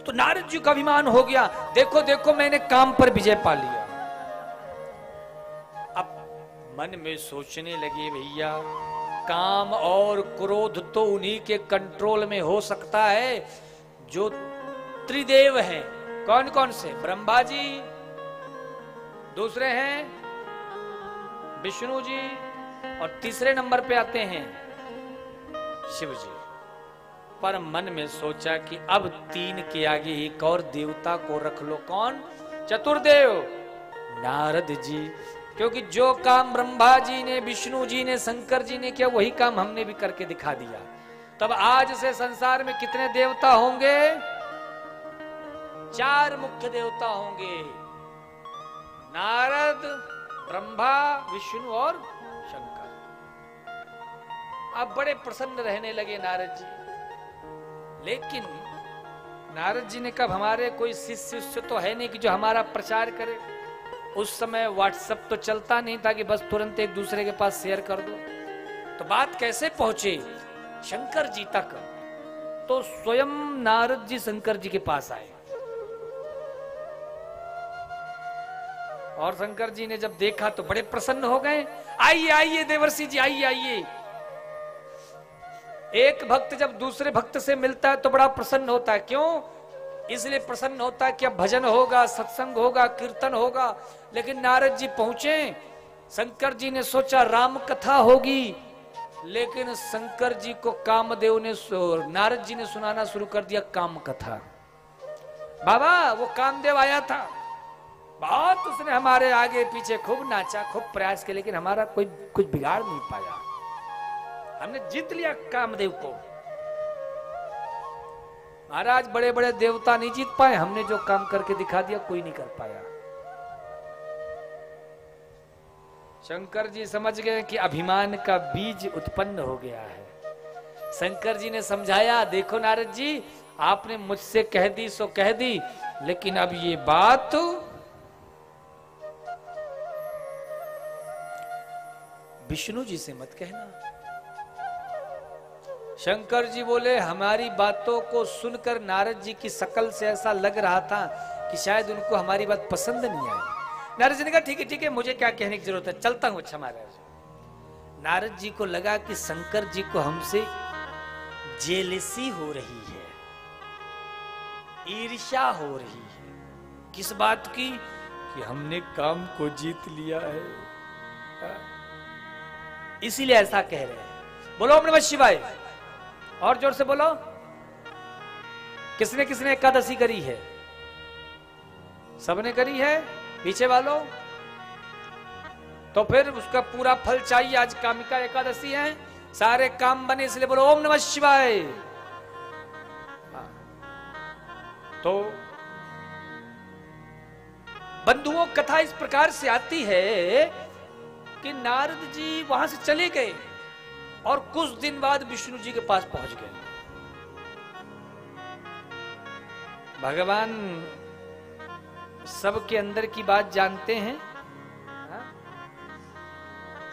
तो नारद जी का अभिमान हो गया, देखो देखो मैंने काम पर विजय पा लिया। अब मन में सोचने लगे, भैया काम और क्रोध तो उन्हीं के कंट्रोल में हो सकता है जो त्रिदेव हैं। कौन कौन से? ब्रह्मा जी, दूसरे हैं विष्णु जी, और तीसरे नंबर पे आते हैं शिव जी। पर मन में सोचा कि अब तीन के आगे एक और देवता को रख लो। कौन? चतुर्देव, नारद जी। क्योंकि जो काम ब्रह्मा जी ने, विष्णु जी ने, शंकर जी ने किया, वही काम हमने भी करके दिखा दिया। तब आज से संसार में कितने देवता होंगे? 4 मुख्य देवता होंगे, नारद, ब्रह्मा, विष्णु और शंकर। अब बड़े प्रसन्न रहने लगे नारद जी। लेकिन नारद जी ने कहा, हमारे कोई शिष्य तो है नहीं कि जो हमारा प्रचार करे। उस समय व्हाट्सएप तो चलता नहीं था कि बस तुरंत एक दूसरे के पास शेयर कर दो। तो बात कैसे पहुंचे शंकर जी तक? तो स्वयं नारद जी शंकर जी के पास आए, और शंकर जी ने जब देखा तो बड़े प्रसन्न हो गए। आइए आइए देवर्षि जी, आइए आइए। एक भक्त जब दूसरे भक्त से मिलता है तो बड़ा प्रसन्न होता है। क्यों? इसलिए प्रसन्न होता है कि अब भजन होगा, सत्संग होगा, कीर्तन होगा। लेकिन नारद जी पहुंचे, शंकर जी ने सोचा राम कथा होगी, लेकिन शंकर जी को कामदेव ने, नारद जी ने सुनाना शुरू कर दिया काम कथा। बाबा वो कामदेव आया था, बहुत उसने हमारे आगे पीछे खूब नाचा, खूब प्रयास किया, लेकिन हमारा कोई कुछ बिगाड़ नहीं पाया। हमने जीत लिया कामदेव को। महाराज बड़े बड़े देवता नहीं जीत पाए, हमने जो काम करके दिखा दिया कोई नहीं कर पाया। शंकर जी समझ गए कि अभिमान का बीज उत्पन्न हो गया है। शंकर जी ने समझाया, देखो नारद जी, आपने मुझसे कह दी सो कह दी, लेकिन अब ये बात विष्णु जी से मत कहना। शंकर जी बोले, हमारी बातों को सुनकर नारद जी की शकल से ऐसा लग रहा था कि शायद उनको हमारी बात पसंद नहीं आई। नारद जी ने कहा, ठीक है, मुझे क्या कहने की जरूरत है, चलता हूं। अच्छा महाराज। नारद जी को लगा कि शंकर जी को हमसे जेलसी हो रही है, ईर्ष्या हो रही है। किस बात की? कि हमने काम को जीत लिया है, इसीलिए ऐसा कह रहे हैं। बोलो ओम नमः शिवाय, और जोर से बोलो। किसने किसने एकादशी करी है? सबने करी है, पीछे वालों। तो फिर उसका पूरा फल चाहिए। आज कामिका एकादशी है, सारे काम बने, इसलिए बोलो ओम नमः शिवाय। तो बंधुओं, कथा इस प्रकार से आती है कि नारद जी वहां से चले गए और कुछ दिन बाद विष्णु जी के पास पहुंच गए। भगवान सबके अंदर की बात जानते हैं,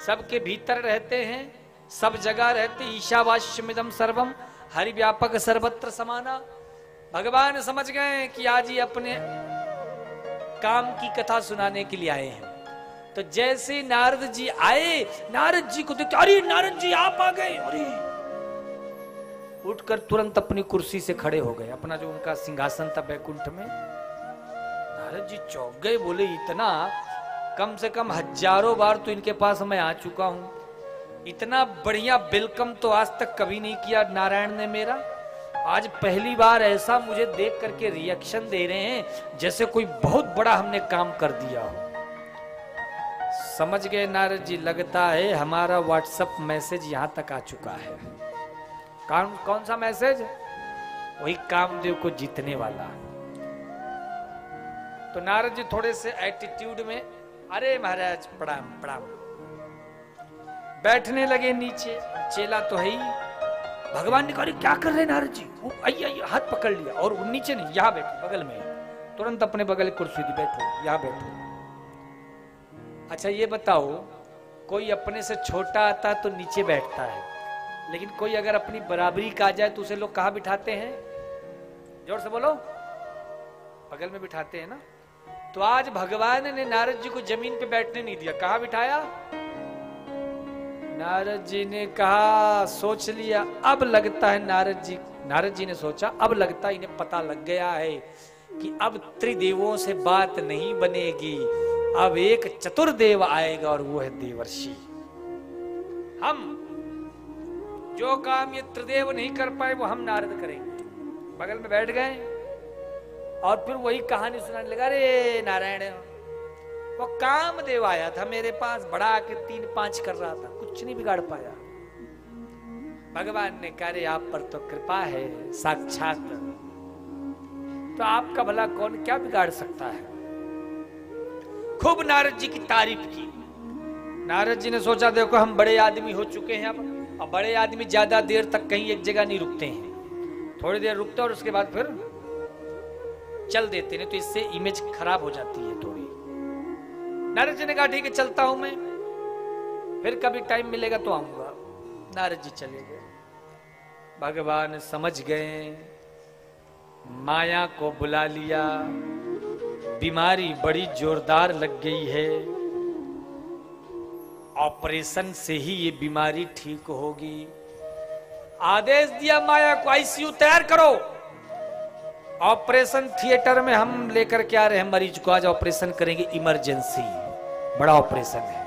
सबके भीतर रहते हैं, सब जगह रहते। ईशावास्यमिदं सर्वम हरि व्यापक सर्वत्र समाना। भगवान समझ गए कि आज ही अपने काम की कथा सुनाने के लिए आए हैं। तो जैसे नारद जी आए, नारद जी को देखते, अरे नारद जी आप आ गए। अरे उठकर तुरंत अपनी कुर्सी से खड़े हो गए, अपना जो उनका सिंहासन था बैकुंठ में। नारद जी चौंक गए, बोले इतना, कम से कम हजारों बार तो इनके पास मैं आ चुका हूं, इतना बढ़िया वेलकम तो आज तक कभी नहीं किया नारायण ने मेरा। आज पहली बार ऐसा मुझे देख करके रिएक्शन दे रहे हैं जैसे कोई बहुत बड़ा हमने काम कर दिया हो। समझ गए नारद जी, लगता है हमारा व्हाट्सएप मैसेज यहां तक आ चुका है। कौन सा मैसेज? वही कामदेव को जीतने वाला। तो नारद जी थोड़े से एटीट्यूड में, अरे महाराज प्रणाम प्रणाम, बैठने लगे नीचे। चेला तो है ही। भगवान ने कहा, क्या कर रहे हैं नारद जी? आइए, हाथ पकड़ लिया, और नीचे नहीं, यहां बैठो बगल में। तुरंत अपने बगल कुर्सी दी, बैठो यहां बैठो। अच्छा ये बताओ, कोई अपने से छोटा आता तो नीचे बैठता है, लेकिन कोई अगर अपनी बराबरी का आ जाए तो उसे लोग कहां बिठाते हैं? जोर से बोलो। बगल में बिठाते हैं ना। तो आज भगवान ने नारद जी को जमीन पे बैठने नहीं दिया, कहाँ बिठाया? नारद जी ने कहा, सोच लिया, अब लगता है नारद जी ने सोचा, अब लगता है इन्हें पता लग गया है कि अब त्रिदेवों से बात नहीं बनेगी, अब एक चतुर्देव आएगा और वो है देवर्षि। हम जो काम ये त्रिदेव नहीं कर पाए वो हम नारद करेंगे। बगल में बैठ गए और फिर वही कहानी सुनाने लगा। अरे नारायण, वो कामदेव आया था मेरे पास, बड़ा आके 3-5 कर रहा था, कुछ नहीं बिगाड़ पाया। भगवान ने कहा, रे आप पर तो कृपा है साक्षात, तो आपका भला कौन क्या बिगाड़ सकता है। खूब नारद जी की तारीफ की। नारद जी ने सोचा, देखो हम बड़े आदमी हो चुके हैं अब बड़े आदमी ज्यादा देर तक कहीं एक जगह नहीं रुकते हैं, थोड़ी देर रुकते और उसके बाद फिर चल देते, नहीं तो इससे इमेज खराब हो जाती है थोड़ी। नारद जी ने कहा, ठीक है चलता हूं मैं, फिर कभी टाइम मिलेगा तो आऊंगा। नारद जी चले गए। भगवान समझ गए, माया को बुला लिया, बीमारी बड़ी जोरदार लग गई है, ऑपरेशन से ही ये बीमारी ठीक होगी। आदेश दिया माया को, आईसीयू तैयार करो, ऑपरेशन थिएटर में हम लेकर के आ रहे हैं मरीज को, आज ऑपरेशन करेंगे, इमरजेंसी, बड़ा ऑपरेशन है।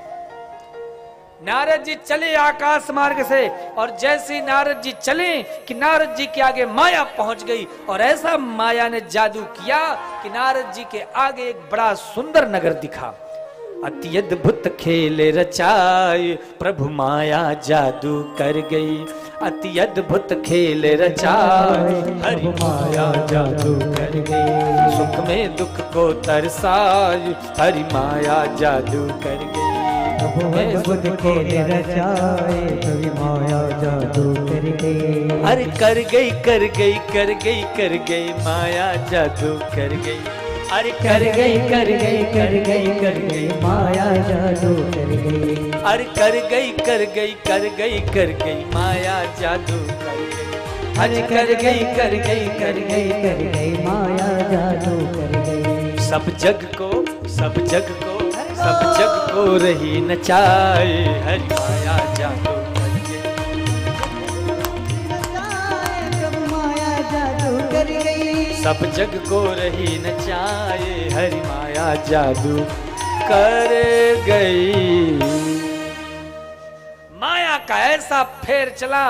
नारद जी चले आकाश मार्ग से, और जैसे ही नारद जी चले कि नारद जी के आगे माया पहुंच गई, और ऐसा माया ने जादू किया कि नारद जी के आगे एक बड़ा सुंदर नगर दिखा। अति अद्भुत खेल रचाए प्रभु माया जादू कर गई, अति अद्भुत खेल रचाए हरि माया जादू कर गई, सुख में दुख को तरसाए हरि माया जादू कर गई, अद्भुत खेल रचाए हरि माया जादू कर गई, अरे कर गई कर गई कर गई कर गई माया जादू कर गई, अरे कर गई कर गई कर गई कर गई माया जादू कर गई, अरे कर गई कर गई कर गई कर गई माया जादू कर गई, अरे कर गई कर गई कर गई कर गई माया जादू कर गई। सब जग को रही नचाए हरि माया जादू कर गई, सब जग को रही नचाए हरि माया जादू कर गई। माया का ऐसा फेर चला,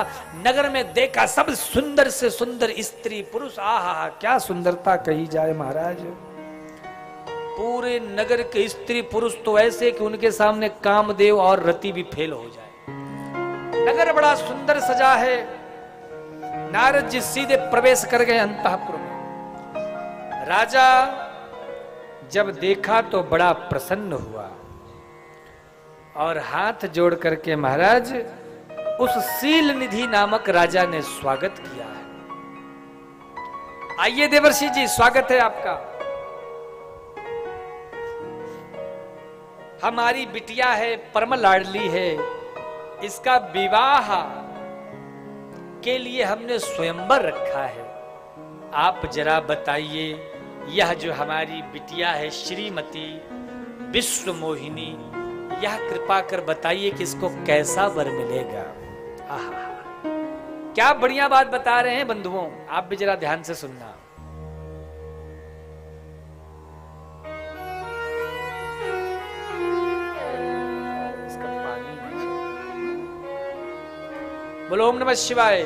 नगर में देखा सब सुंदर से सुंदर स्त्री पुरुष, आहा क्या सुंदरता कही जाए महाराज। पूरे नगर के स्त्री पुरुष तो ऐसे कि उनके सामने कामदेव और रति भी फेल हो जाए। नगर बड़ा सुंदर सजा है। नारद जी सीधे प्रवेश कर गए अंतःपुर में। राजा जब देखा तो बड़ा प्रसन्न हुआ और हाथ जोड़ करके महाराज उस शील निधि नामक राजा ने स्वागत किया है। आइए देवर्षि जी, स्वागत है आपका। हमारी बिटिया है, परम लाडली है, इसका विवाह के लिए हमने स्वयंवर रखा है। आप जरा बताइए, यह जो हमारी बिटिया है श्रीमती विश्व मोहिनी, यह कृपा कर बताइए कि इसको कैसा वर मिलेगा। आहा, क्या बढ़िया बात बता रहे हैं बंधुओं, आप भी जरा ध्यान से सुनना। बोलो ओम नमः शिवाय,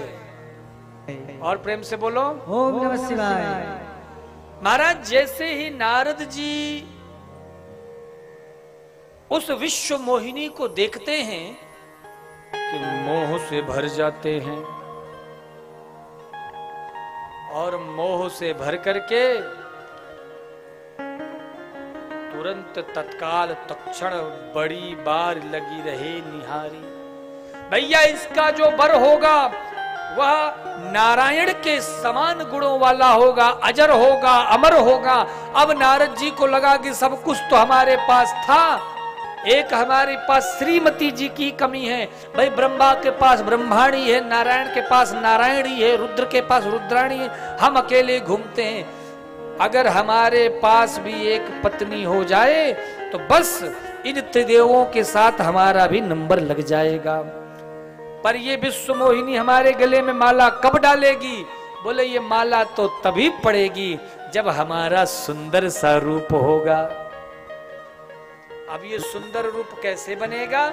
और प्रेम से बोलो ओम नमः शिवाय। महाराज जैसे ही नारद जी उस विश्व मोहिनी को देखते हैं कि मोह से भर जाते हैं, और मोह से भर करके तुरंत तत्काल तत्क्षण बड़ी बार लगी रहे निहारी। भैया इसका जो वर होगा वह नारायण के समान गुणों वाला होगा, अजर होगा, अमर होगा। अब नारद जी को लगा कि सब कुछ तो हमारे पास था, एक हमारे पास श्रीमती जी की कमी है। भाई ब्रह्मा के पास ब्रह्माणी है, नारायण के पास नारायणी है, रुद्र के पास रुद्राणी है, हम अकेले घूमते हैं। अगर हमारे पास भी एक पत्नी हो जाए तो बस इन त्रिदेवों के साथ हमारा भी नंबर लग जाएगा। पर ये विश्व मोहिनी हमारे गले में माला कब डालेगी? बोले ये माला तो तभी पड़ेगी जब हमारा सुंदर सा रूप होगा। अब ये सुंदर रूप कैसे बनेगा?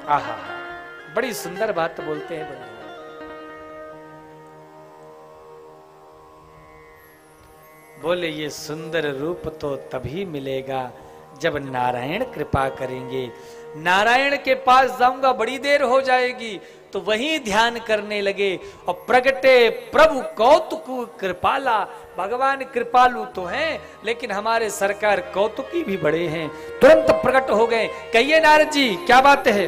आहा, बड़ी सुंदर बात बोलते हैं बंधु। बोले ये सुंदर रूप तो तभी मिलेगा जब नारायण कृपा करेंगे। नारायण के पास जाऊंगा, बड़ी देर हो जाएगी, तो वहीं ध्यान करने लगे और प्रगटे प्रभु कौतुक कृपाला। भगवान कृपालु तो हैं, लेकिन हमारे सरकार कौतुकी भी बड़े हैं। तुरंत प्रकट हो गए। कहिए नारद जी क्या बात है?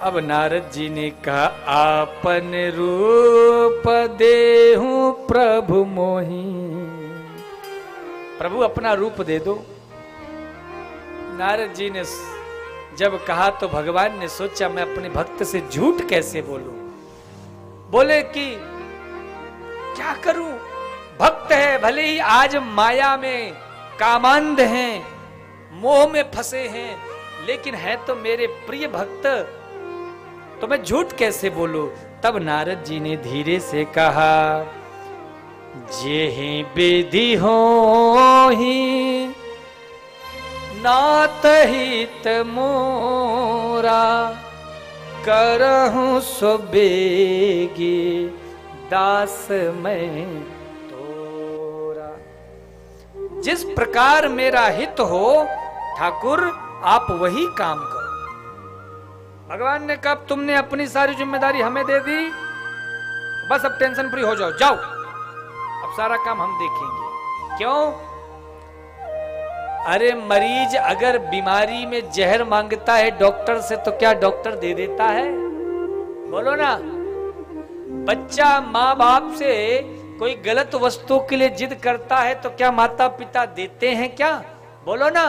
अब नारद जी ने कहा, आपन रूप देहूं प्रभु मोहि। प्रभु अपना रूप दे दो। नारद जी ने जब कहा तो भगवान ने सोचा मैं अपने भक्त से झूठ कैसे बोलूं। बोले कि क्या करूं, भक्त है, भले ही आज माया में कामांध हैं, मोह में फंसे हैं, लेकिन है तो मेरे प्रिय भक्त, तो मैं झूठ कैसे बोलूं। तब नारद जी ने धीरे से कहा, जेहि विधि होहि नाथ हित मोरा, करहूं सो बेगी दास मैं तोरा। जिस प्रकार मेरा हित हो ठाकुर, आप वही काम करो। भगवान ने कहा तुमने अपनी सारी जिम्मेदारी हमें दे दी, बस अब टेंशन फ्री हो जाओ, जाओ अब सारा काम हम देखेंगे। क्यों? अरे मरीज अगर बीमारी में जहर मांगता है डॉक्टर से, तो क्या डॉक्टर दे देता है? बोलो ना। बच्चा माँ बाप से कोई गलत वस्तु के लिए जिद करता है तो क्या माता पिता देते हैं क्या? बोलो ना।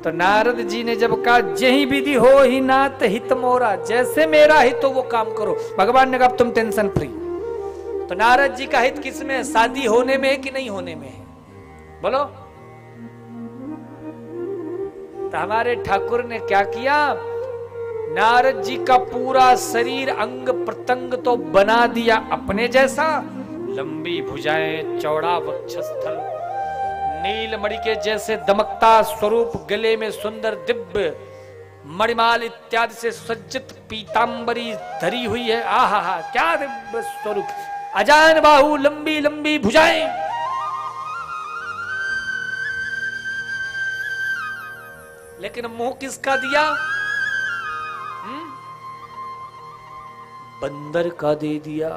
तो नारद जी ने जब कहा जही विधि हो ही नाथ हित मोरा, जैसे मेरा हित हो वो काम करो। भगवान ने कहा तुम टेंशन फ्री। तो नारद जी का हित किसमें है? शादी होने में है कि नहीं होने में है? बोलो। तो हमारे ठाकुर ने क्या किया? नारद जी का पूरा शरीर अंग प्रत्यंग तो बना दिया अपने जैसा, लंबी भुजाएं, चौड़ा वक्षस्थल, नीलमणि के जैसे दमकता स्वरूप, गले में सुंदर दिव्य मणिमाल इत्यादि से सज्जित पीतांबरी धरी हुई है। आहा हा, क्या दिव्य स्वरूप! अजान बाहु, लंबी लंबी भुजाएं। लेकिन मुंह किसका दिया? बंदर का दे दिया।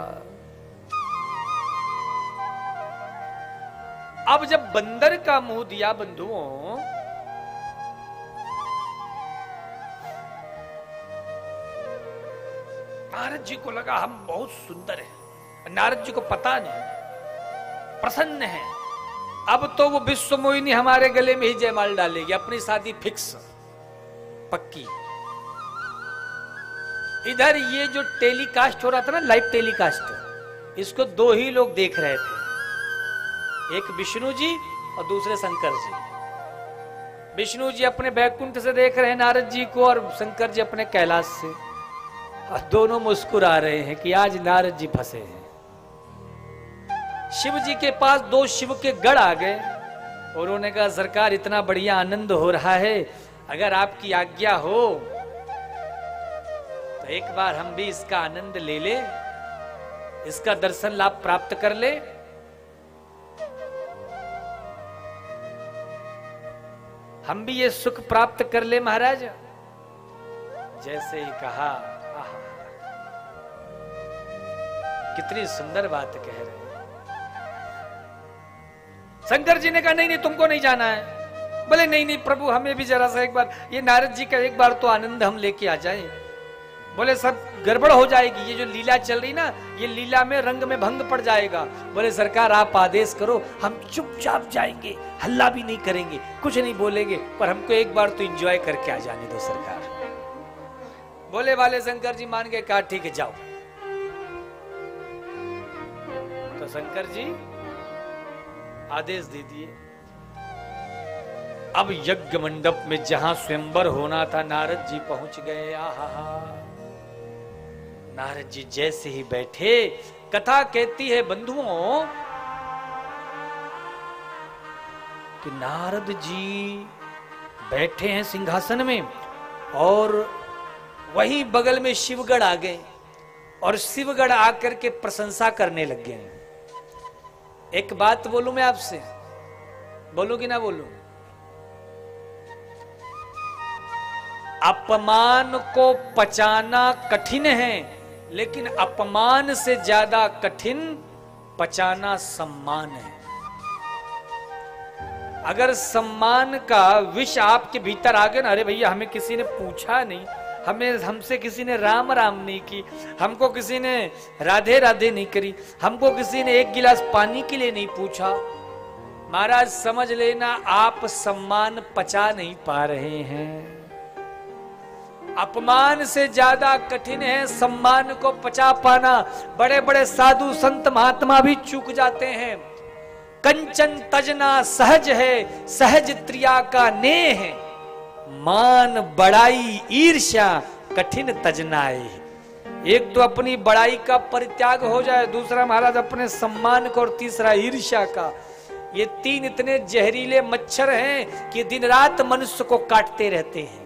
अब जब बंदर का मुंह दिया बंधुओं, नारद जी को लगा हम बहुत सुंदर हैं। नारद जी को पता नहीं, प्रसन्न है। अब तो वो विश्व मोहिनी हमारे गले में ही जयमाल डालेगी, अपनी शादी फिक्स, पक्की। इधर ये जो टेलीकास्ट हो रहा था ना, लाइव टेलीकास्ट, इसको दो ही लोग देख रहे थे, एक विष्णु जी और दूसरे शंकर जी। विष्णु जी अपने बैकुंठ से देख रहे हैं नारद जी को, और शंकर जी अपने कैलाश से, और दोनों मुस्कुरा रहे हैं कि आज नारद जी फंसे हैं। शिव जी के पास दो शिव के गढ़ आ गए और उन्होंने कहा सरकार इतना बढ़िया आनंद हो रहा है, अगर आपकी आज्ञा हो तो एक बार हम भी इसका आनंद ले ले, इसका दर्शन लाभ प्राप्त कर ले। हम भी ये सुख प्राप्त कर ले महाराज। जैसे ही कहा, कितनी सुंदर बात कह रहे हैं। शंकर जी ने कहा नहीं नहीं तुमको नहीं जाना है। बोले नहीं नहीं प्रभु, हमें भी जरा सा एक बार, ये नारद जी का एक बार तो आनंद हम लेके आ जाएं। बोले सब गड़बड़ हो जाएगी, ये जो लीला चल रही ना, ये लीला में रंग में भंग पड़ जाएगा। बोले सरकार आप आदेश करो, हम चुपचाप जाएंगे, हल्ला भी नहीं करेंगे, कुछ नहीं बोलेंगे, पर हमको एक बार तो एंजॉय करके आ जाने दो सरकार। बोले वाले शंकर जी मान गए, कहा ठीक है जाओ। तो शंकर जी आदेश दे दिए। अब यज्ञ मंडप में जहां स्वयंवर होना था नारद जी पहुंच गए। आहा, नारद जी जैसे ही बैठे, कथा कहती है बंधुओं कि नारद जी बैठे हैं सिंहासन में और वहीं बगल में शिवगढ़ आ गए और शिवगढ़ आकर के प्रशंसा करने लग गए। एक बात बोलूं मैं आपसे, बोलूं कि ना बोलूं? अपमान को पचाना कठिन है, लेकिन अपमान से ज्यादा कठिन पचाना सम्मान है। अगर सम्मान का विष आपके भीतर आ गया ना, अरे भैया हमें किसी ने पूछा नहीं, हमसे किसी ने राम राम नहीं की, हमको किसी ने राधे राधे नहीं करी, हमको किसी ने एक गिलास पानी के लिए नहीं पूछा, महाराज समझ लेना आप सम्मान पचा नहीं पा रहे हैं। अपमान से ज्यादा कठिन है सम्मान को पचा पाना। बड़े बड़े साधु संत महात्मा भी चूक जाते हैं। कंचन तजना सहज है, सहज त्रिया का नेह है, मान बड़ाई ईर्ष्या कठिन तजनाए। एक तो अपनी बड़ाई का परित्याग हो जाए, दूसरा महाराज अपने सम्मान का, और तीसरा ईर्ष्या का। ये तीन इतने जहरीले मच्छर हैं कि दिन रात मनुष्य को काटते रहते हैं।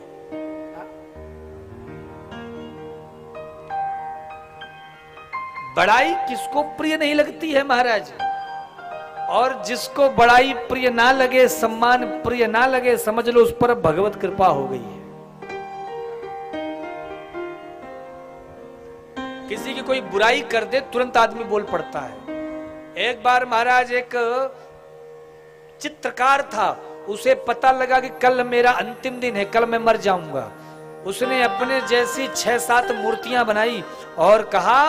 बड़ाई किसको प्रिय नहीं लगती है महाराज, और जिसको बड़ाई प्रिय ना लगे, सम्मान प्रिय ना लगे, समझ लो उस पर भगवत कृपा हो गई है। किसी की कोई बुराई कर दे तुरंत आदमी बोल पड़ता है। एक बार महाराज एक चित्रकार था, उसे पता लगा कि कल मेरा अंतिम दिन है, कल मैं मर जाऊंगा। उसने अपने जैसी 6-7 मूर्तियां बनाई और कहा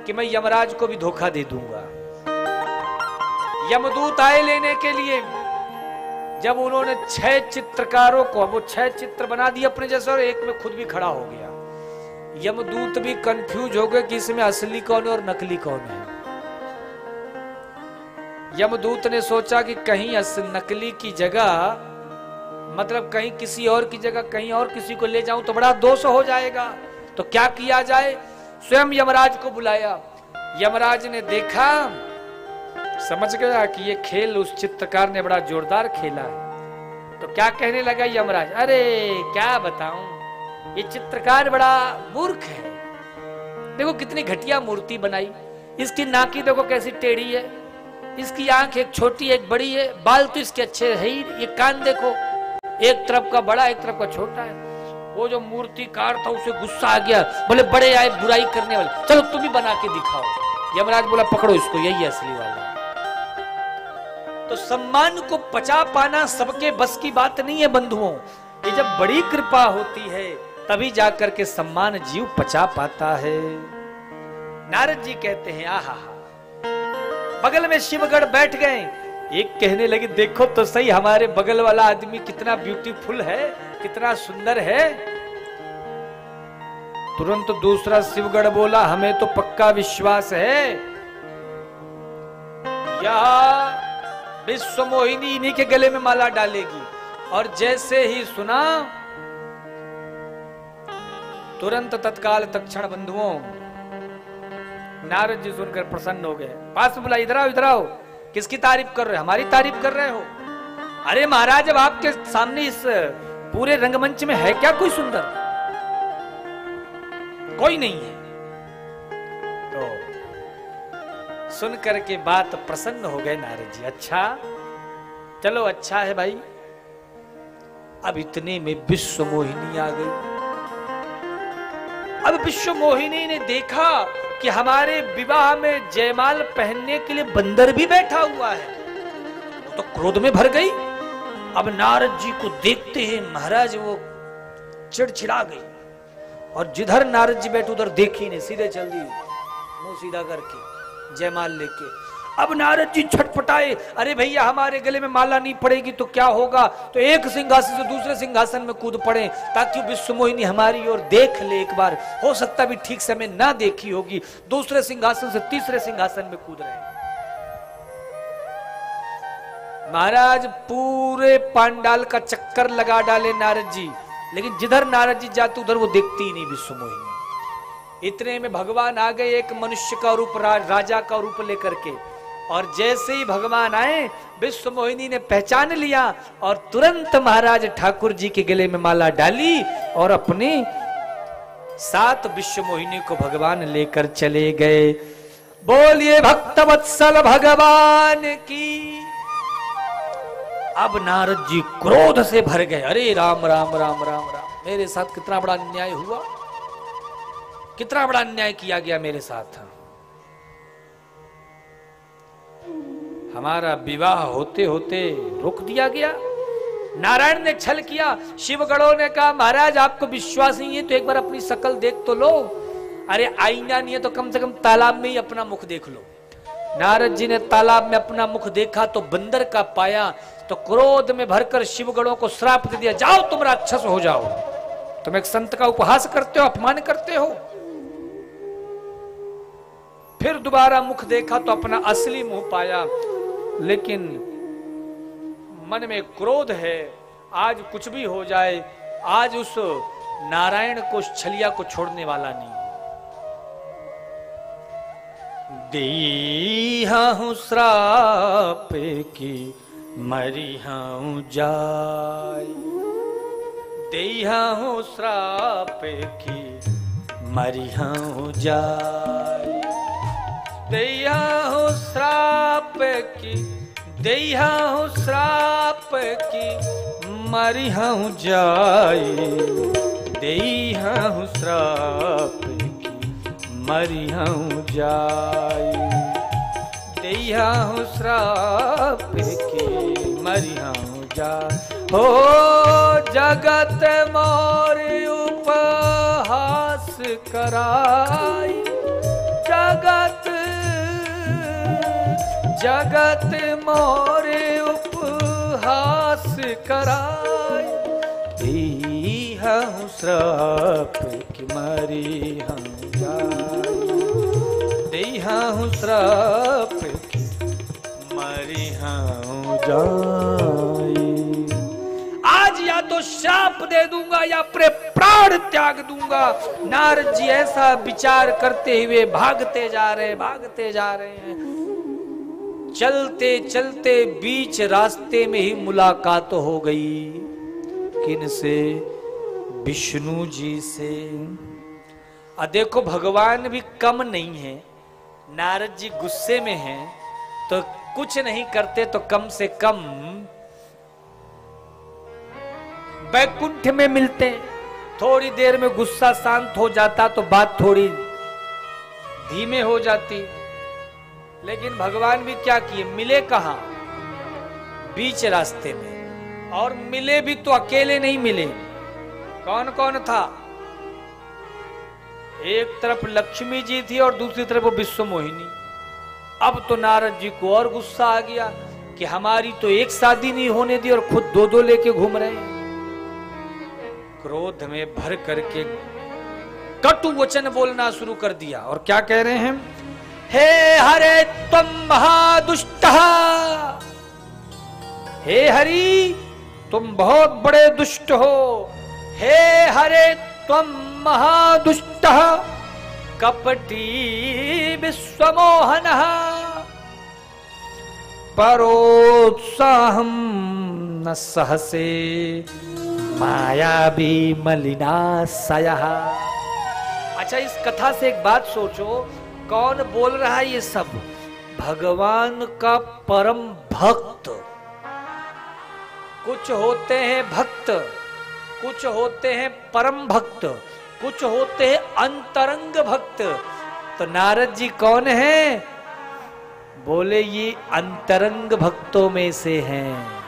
कि मैं यमराज को भी धोखा दे दूंगा। यमदूत आए लेने के लिए। जब उन्होंने 6 चित्रकारों को, वो 6 चित्र बना दिए अपने जैसे, और एक में खुद भी खड़ा हो गया। यमदूत भी कंफ्यूज हो गए कि इसमें असली कौन है और नकली कौन है। यमदूत ने सोचा कि कहीं नकली की जगह, मतलब कहीं किसी और की जगह कहीं और किसी को ले जाऊं तो बड़ा दोष हो जाएगा, तो क्या किया जाए। स्वयं यमराज को बुलाया। यमराज ने देखा, समझ गया कि ये खेल उस चित्रकार ने बड़ा जोरदार खेला है, तो क्या कहने लगा यमराज, अरे क्या बताऊं, ये चित्रकार बड़ा मूर्ख है। देखो कितनी घटिया मूर्ति बनाई, इसकी नाकी देखो कैसी टेढ़ी है, इसकी आंख एक छोटी एक बड़ी है, बाल तो इसके अच्छे है ही, ये कान देखो एक तरफ का बड़ा एक तरफ का छोटा है। वो जो मूर्तिकार था उसे गुस्सा आ गया, बोले बड़े आए बुराई करने वाले, चलो तुम ही बना के दिखाओ। यमराज बोला पकड़ो इसको, यही असली वाला। तो सम्मान को पचा पाना सबके बस की बात नहीं है बंधुओं। ये जब बड़ी कृपा होती है तभी जाकर के सम्मान जीव पचा पाता है। नारद जी कहते हैं आहा, बगल में शिवगढ़ बैठ गए। एक कहने लगे देखो तो सही हमारे बगल वाला आदमी कितना ब्यूटीफुल है, कितना सुंदर है। तुरंत दूसरा शिवगढ़ बोला हमें तो पक्का विश्वास है यह विश्व मोहिनी इन्हीं के गले में माला डालेगी। और जैसे ही सुना तुरंत तत्काल तत्क्षण बंधुओं नारद जी सुनकर प्रसन्न हो गए। पास में बोला इधर आओ इधर आओ, किसकी तारीफ कर रहे हो, हमारी तारीफ कर रहे हो। अरे महाराज अब आपके सामने इस पूरे रंगमंच में है क्या कोई सुंदर, कोई नहीं है। तो सुन करके बात प्रसन्न हो गए नारद जी। अच्छा चलो अच्छा है भाई। अब इतने में विश्व मोहिनी आ गई। अब विश्व मोहिनी ने देखा कि हमारे विवाह में जयमाल पहनने के लिए बंदर भी बैठा हुआ है। वो तो क्रोध में भर गई। अब नारद जी को देखते हैं महाराज वो चिड़चिड़ा गई, और जिधर नारद जी बैठे उधर देखी नहीं, सीधे चल दी मुंह सीधा करके जयमाल लेके। अब नारद जी छटपटाए, अरे भैया हमारे गले में माला नहीं पड़ेगी तो क्या होगा। तो एक सिंहासन से दूसरे सिंहासन में कूद पड़े ताकि विश्व मोहिनी हमारी ओर देख ले एक बार। हो सकता भी ठीक समय ना देखी होगी, दूसरे सिंहासन से तीसरे सिंहासन में कूद रहे। महाराज पूरे पांडाल का चक्कर लगा डाले नारद जी, लेकिन जिधर नारद जी जाते उधर वो देखती ही नहीं विश्व मोहिनी। इतने में भगवान आ गए एक मनुष्य का रूप, राजा का रूप लेकर के, और जैसे ही भगवान आए विश्व मोहिनी ने पहचान लिया और तुरंत महाराज ठाकुर जी के गले में माला डाली और अपने साथ विश्व मोहिनी को भगवान लेकर चले गए। बोलिए भक्तवत्सल भगवान की। अब नारद जी क्रोध से भर गए, अरे राम राम राम राम राम, मेरे साथ कितना बड़ा अन्याय हुआ, कितना बड़ा अन्याय किया गया मेरे साथ। हमारा विवाह होते होते रोक दिया गया, नारायण ने छल किया। शिवगणों ने कहा महाराज आपको विश्वास नहीं है तो एक बार अपनी शकल देख तो लो। अरे आईना नहीं है तो कम से कम तालाब में ही अपना मुख देख लो। नारद जी ने तालाब में अपना मुख देखा तो बंदर का पाया, तो क्रोध में भरकर शिवगणों को श्राप दे दिया, जाओ तुम राक्षस हो जाओ, तुम एक संत का उपहास करते हो, अपमान करते हो। फिर दोबारा मुख देखा तो अपना असली मुंह पाया, लेकिन मन में क्रोध है, आज कुछ भी हो जाए, आज उस नारायण को, उस छलिया को छोड़ने वाला नहीं। दीहा हूं श्राप की मरी हूं जाय, दीहा हूं श्राप की मरी हूं जाय, दीहा हूं श्राप की, दीहा हूं श्राप की मरी हूं जाय, दीहा हूं श्राप मरी हूं जाय, दीहा हूं श्राप की मरी हूं जाय। हो जगत मोर उपहास कराई, जगत जगत मोर उपहास कराई, दीहा हूं श्राप की मरी हूं जाय, दीहा हूं श्राप की मरी हूं जाय। आज या तो श्राप दे दूंगा या अपने प्राण त्याग दूंगा। नारद जी ऐसा विचार करते हुए भागते जा रहे, भागते जा रहे हैं। चलते चलते बीच रास्ते में ही मुलाकात हो गई, किनसे? विष्णु जी से। देखो भगवान भी कम नहीं है, नारद जी गुस्से में हैं तो कुछ नहीं करते तो कम से कम बैकुंठ में मिलते। थोड़ी देर में गुस्सा शांत हो जाता तो बात थोड़ी धीमे हो जाती, लेकिन भगवान भी क्या किए, मिले कहां? बीच रास्ते में। और मिले भी तो अकेले नहीं मिले। कौन कौन था? एक तरफ लक्ष्मी जी थी और दूसरी तरफ वो विश्व मोहिनी। अब तो नारद जी को और गुस्सा आ गया कि हमारी तो एक शादी नहीं होने दी और खुद दो दो लेके घूम रहे हैं। क्रोध में भर करके कटु वचन बोलना शुरू कर दिया। और क्या कह रहे हैं? हे हरे त्वं महादुष्ट, हे हरि तुम बहुत बड़े दुष्ट हो। हे हरे त्वं महादुष्ट कपटी विश्वमोहनः, परोत्साहं न सहसे मायावी मलिनाशयः। अच्छा, इस कथा से एक बात सोचो, कौन बोल रहा है ये सब? भगवान का परम भक्त। कुछ होते हैं भक्त, कुछ होते हैं परम भक्त, कुछ होते हैं अंतरंग भक्त। तो नारद जी कौन हैं? बोले ये अंतरंग भक्तों में से हैं।